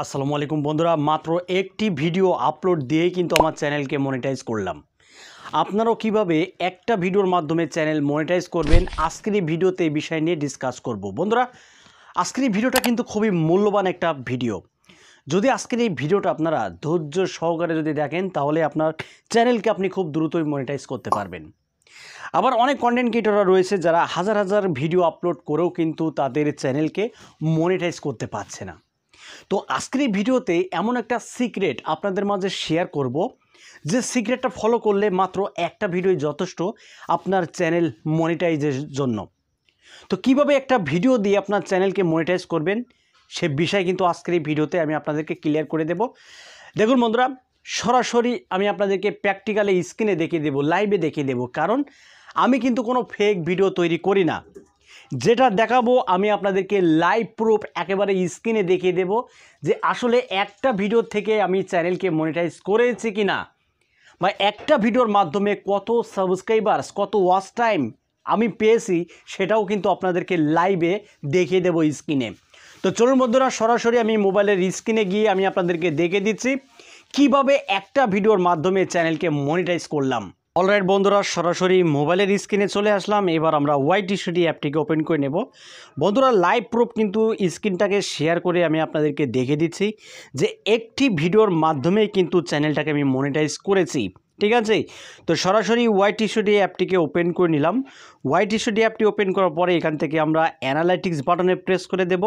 আসসালামু আলাইকুম বন্ধুরা, মাত্র একটি ভিডিও আপলোড দিয়েই কিন্তু আমার চ্যানেলকে মনিটাইজ করলাম। আপনারাও কিভাবে একটা ভিডিওর মাধ্যমে চ্যানেল মনিটাইজ করবেন আজকের এই ভিডিওতে এই বিষয় নিয়ে ডিসকাস করব। বন্ধুরা, আজকের এই ভিডিওটা কিন্তু খুবই মূল্যবান একটা ভিডিও। যদি আজকের এই ভিডিওটা আপনারা ধৈর্য সহকারে যদি দেখেন তাহলে আপনার চ্যানেলকে আপনি খুব দ্রুতই মনিটাইজ করতে পারবেন। আবার অনেক কন্টেন্ট ক্রিয়েটররা রয়েছে যারা হাজার হাজার ভিডিও আপলোড করেও কিন্তু তাদের চ্যানেলকে মনিটাইজ করতে পারছে না। তো আজকের এই ভিডিওতে এমন একটা সিক্রেট আপনাদের মাঝে শেয়ার করব, যে সিক্রেটটা ফলো করলে মাত্র একটা ভিডিওই যথেষ্ট আপনার চ্যানেল মনিটাইজের জন্য। তো কিভাবে একটা ভিডিও দিয়ে আপনার চ্যানেলকে মনিটাইজ করবেন সে বিষয় কিন্তু আজকের এই ভিডিওতে আমি আপনাদেরকে ক্লিয়ার করে দেব। দেখুন বন্ধুরা, সরাসরি আমি আপনাদেরকে প্র্যাকটিক্যালি স্ক্রিনে দেখিয়ে দেব, লাইভে দেখিয়ে দেব, কারণ আমি কিন্তু কোনো ফেক ভিডিও তৈরি করি না। যেটা দেখাবো আমি আপনাদেরকে লাইভ প্রুফ একেবারে স্ক্রিনে দেখিয়ে দেব যে আসলে একটা ভিডিও থেকে আমি চ্যানেলকে মনিটাইজ করেছি কি না, বা একটা ভিডিওর মাধ্যমে কত সাবস্ক্রাইবার্স, কত ওয়াচ টাইম আমি পেয়েছি, সেটাও কিন্তু আপনাদেরকে লাইভে দেখিয়ে দেব স্ক্রিনে। তো চলুন বন্ধুরা, সরাসরি আমি মোবাইলের স্ক্রিনে গিয়ে আমি আপনাদেরকে দেখে দিচ্ছি কিভাবে একটা ভিডিওর মাধ্যমে চ্যানেলকে মনিটাইজ করলাম। অলরাইট বন্ধুরা, সরাসরি মোবাইলের স্ক্রিনে চলে আসলাম। এবার আমরা ওয়াইটি স্টুডিও অ্যাপটিকে ওপেন করে নেব। বন্ধুরা, লাইভ প্রুফ কিন্তু স্ক্রিনটাকে শেয়ার করে আমি আপনাদেরকে দেখে দিচ্ছি যে একটি ভিডিওর মাধ্যমেই কিন্তু চ্যানেলটাকে আমি মনিটাইজ করেছি। ঠিক আছে, তো সরাসরি ওয়াইটি স্টুডিও অ্যাপটিকে ওপেন করে নিলাম। ওয়াইটি স্টুডিও অ্যাপটি ওপেন করার পরে এখান থেকে আমরা অ্যানালাইটিক্স বাটনে প্রেস করে দেব।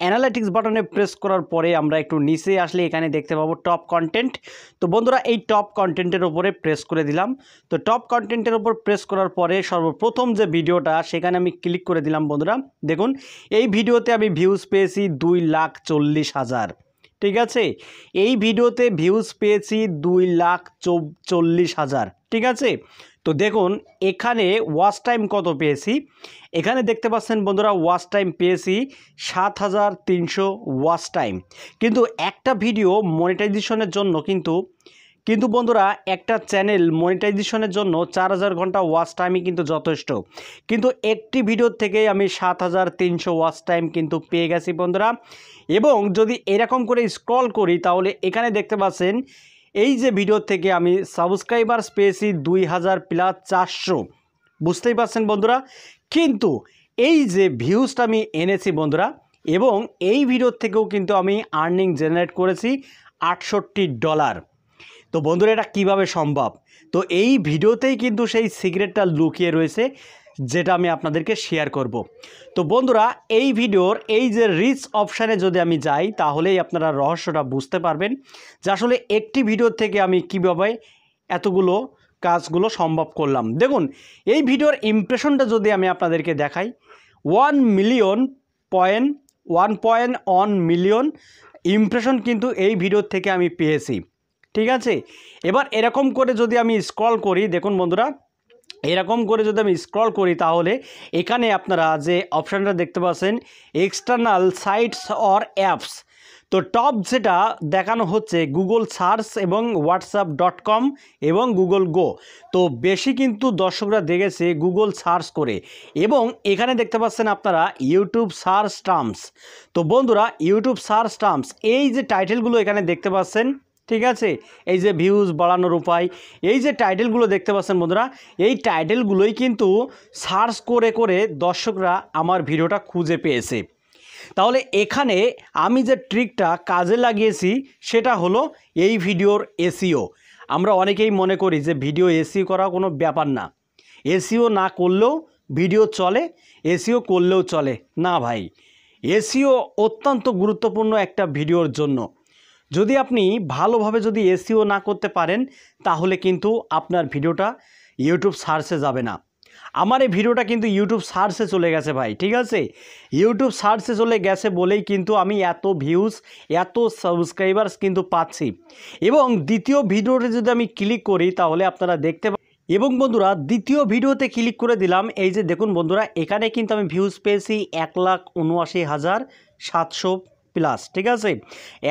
অ্যানালাইটিক্স বাটনে প্রেস করার পরে আমরা একটু নিচে আসলে এখানে দেখতে পাবো টপ কন্টেন্ট। তো বন্ধুরা, এই টপ কন্টেন্টের উপরে প্রেস করে দিলাম। তো টপ কন্টেন্টের উপর প্রেস করার পরে সর্বপ্রথম যে ভিডিওটা সেখানে আমি ক্লিক করে দিলাম। বন্ধুরা দেখুন, এই ভিডিওতে আমি ভিউজ পেয়েছি 2,40,000। ঠিক আছে, এই ভিডিওতে ভিউজ পেয়েছি 2,40,000। ঠিক আছে, তো দেখুন এখানে ওয়াচ টাইম কত পেয়েছি। এখানে দেখতে পাচ্ছেন বন্ধুরা, ওয়াচ টাইম পেয়েছি 7,300 ওয়াচ টাইম। কিন্তু একটা ভিডিও মনিটাইজেশনের জন্য কিন্তু বন্ধুরা, একটা চ্যানেল মনিটাইজেশনের জন্য 4,000 ঘন্টা ওয়াচ টাইমই কিন্তু যথেষ্ট। কিন্তু একটি ভিডিও থেকে আমি 7,300 ওয়াচ টাইম কিন্তু পেয়ে গেছি বন্ধুরা। এবং যদি এরকম করে স্ক্রল করি তাহলে এখানে দেখতে পাচ্ছেন এই যে ভিডিও থেকে আমি সাবস্ক্রাইবার্স পেয়েছি 2,000+400। বুঝতেই পারছেন বন্ধুরা, কিন্তু এই যে ভিউজটা আমি এনেছি বন্ধুরা, এবং এই ভিডিও থেকেও কিন্তু আমি আর্নিং জেনারেট করেছি $68। তো বন্ধুরা, এটা কিভাবে সম্ভব? তো এই ভিডিওতেই কিন্তু সেই সিক্রেটটা লুকিয়ে রয়েছে, যেটা আমি আপনাদেরকে শেয়ার করব। তো বন্ধুরা, এই ভিডিওর এই যে রিচ অপশানে যদি আমি যাই তাহলেই আপনারা রহস্যটা বুঝতে পারবেন যে আসলে একটি ভিডিও থেকে আমি কিভাবে এতগুলো কাজগুলো সম্ভব করলাম। দেখুন, এই ভিডিওর ইমপ্রেশনটা যদি আমি আপনাদেরকে দেখাই, 1 মিলিয়ন ইমপ্রেশন কিন্তু এই ভিডিও থেকে আমি পেয়েছি। ঠিক আছে, এবার এরকম করে যদি আমি স্ক্রল করি, দেখুন বন্ধুরা, এরকম করে যদি আমি স্ক্রল করি তাহলে এখানে আপনারা যে অপশানটা দেখতে পাচ্ছেন এক্সটার্নাল সাইটস অর অ্যাপস, তো টপ যেটা দেখানো হচ্ছে গুগল সার্চ এবং whatsapp.com এবং গুগল গো। তো বেশি কিন্তু দর্শকরা দেখেছে গুগল সার্চ করে, এবং এখানে দেখতে পাচ্ছেন আপনারা ইউটিউব সার্চ টার্মস। তো বন্ধুরা, ইউটিউব সার্চ টার্মস এই যে টাইটেলগুলো এখানে দেখতে পাচ্ছেন, ঠিক আছে, এই যে ভিউজ বাড়ানোর উপায়, এই যে টাইটেলগুলো দেখতে পাচ্ছেন বন্ধুরা, এই টাইটেলগুলোই কিন্তু সার্চ করে করে দর্শকরা আমার ভিডিওটা খুঁজে পেয়েছে। তাহলে এখানে আমি যে ট্রিকটা কাজে লাগিয়েছি সেটা হলো এই ভিডিওর এসইও। আমরা অনেকেই মনে করি যে ভিডিও এসইও করা কোনো ব্যাপার না, এসইও না করলেও ভিডিও চলে, এসইও করলেও চলে না। ভাই, এসইও অত্যন্ত গুরুত্বপূর্ণ একটা ভিডিওর জন্য। যদি আপনি ভালোভাবে যদি এসইও না করতে পারেন তাহলে কিন্তু আপনার ভিডিওটা ইউটিউব সার্চে যাবে না। আমার এই ভিডিওটা কিন্তু ইউটিউব সার্চে চলে গেছে ভাই। ঠিক আছে, ইউটিউব সার্চে চলে গেছে বলেই কিন্তু আমি এত ভিউজ, এত সাবস্ক্রাইবার্স কিন্তু পাচ্ছি। এবং দ্বিতীয় ভিডিওতে যদি আমি ক্লিক করি তাহলে আপনারা দেখতে পাবেন, এবং বন্ধুরা দ্বিতীয় ভিডিওতে ক্লিক করে দিলাম, এই যে দেখুন বন্ধুরা, এখানে কিন্তু আমি ভিউজ পেয়েছি 1,79,700 প্লাস। ঠিক আছে,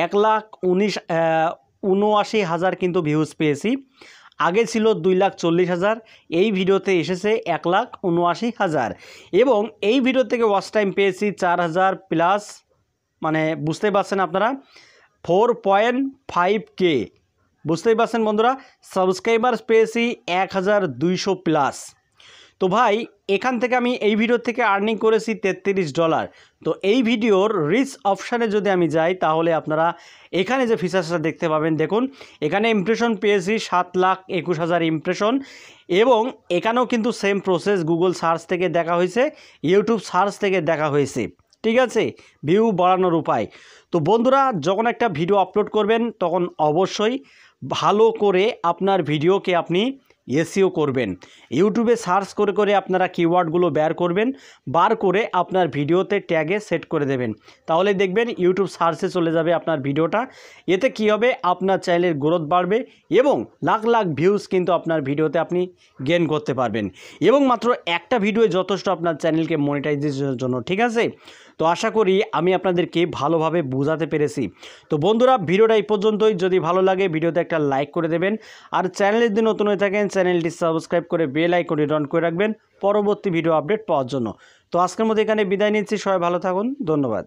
1,79,000 কিন্তু ভিউজ পেয়েছি। আগে ছিল 2,40,000, এই ভিডিওতে এসেছে 1,79,000। এবং এই ভিডিও থেকে ওয়াচ টাইম পেয়েছি 4,000 প্লাস, মানে বুঝতে পারছেন আপনারা, 4.5K, বুঝতেই পারছেন বন্ধুরা। সাবস্ক্রাইবার পেয়েছি 1200 প্লাস। তো ভাই এখান থেকে আমি এই ভিডিও থেকে আর্নিং করেছি $33। তো এই ভিডিওর রিচ অপশানে যদি আমি যাই তাহলে আপনারা এখানে যে ফিচার্সটা দেখতে পাবেন, দেখুন এখানে ইমপ্রেশন পেয়েছি 7,21,000 ইমপ্রেশন, এবং এখানেও কিন্তু সেম প্রসেস, গুগল সার্চ থেকে দেখা হয়েছে, ইউটিউব সার্চ থেকে দেখা হয়েছে, ঠিক আছে, ভিউ বাড়ানোর উপায়। তো বন্ধুরা যখন একটা ভিডিও আপলোড করবেন তখন অবশ্যই ভালো করে আপনার ভিডিওকে আপনি এসইও করবেন। ইউটিউবে সার্চ করে করে আপনারা কিওয়ার্ডগুলো বার করে আপনার ভিডিওতে ট্যাগে সেট করে দেবেন, তাহলে দেখবেন ইউটিউব সার্চে চলে যাবে আপনার ভিডিওটা। এতে কি হবে, আপনার চ্যানেলের গ্রোথ বাড়বে এবং লাখ লাখ ভিউজ কিন্তু আপনার ভিডিওতে আপনি গেইন করতে পারবেন, এবং মাত্র একটা ভিডিও যথেষ্ট আপনার চ্যানেলকে মনিটাইজেশনের জন্য, ঠিক আছে। তো আশা করি আমি আপনাদেরকে ভালোভাবে বোঝাতে পেরেছি। তো বন্ধুরা ভিডিওটা এই পর্যন্তই। যদি ভালো লাগে ভিডিওতে একটা লাইক করে দেবেন, আর চ্যানেলে যদি নতুন হয়ে থাকেন চ্যানেলটি সাবস্ক্রাইব করে বেল আইকনটি অন করে রাখবেন পরবর্তী ভিডিও আপডেট পাওয়ার জন্য। তো আজকের মধ্যে এখানে বিদায় নিচ্ছি, সবাই ভালো থাকুন, ধন্যবাদ।